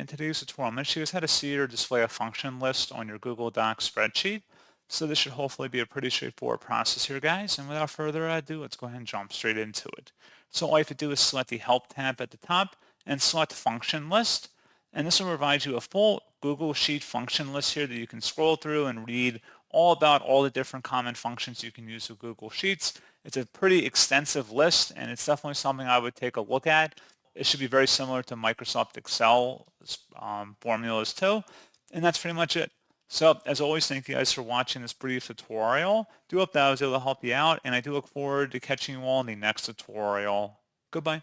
In today's tutorial, I'm going to show you guys how to see or display a function list on your Google Docs spreadsheet. So this should hopefully be a pretty straightforward process here, guys. And without further ado, let's go ahead and jump straight into it. So all you have to do is select the Help tab at the top and select Function List. And this will provide you a full Google Sheet function list here that you can scroll through and read all about all the different common functions you can use with Google Sheets. It's a pretty extensive list, and it's definitely something I would take a look at. It should be very similar to Microsoft Excel formulas too. And that's pretty much it. So as always, thank you guys for watching this brief tutorial. Do hope that I was able to help you out, and I do look forward to catching you all in the next tutorial. Goodbye.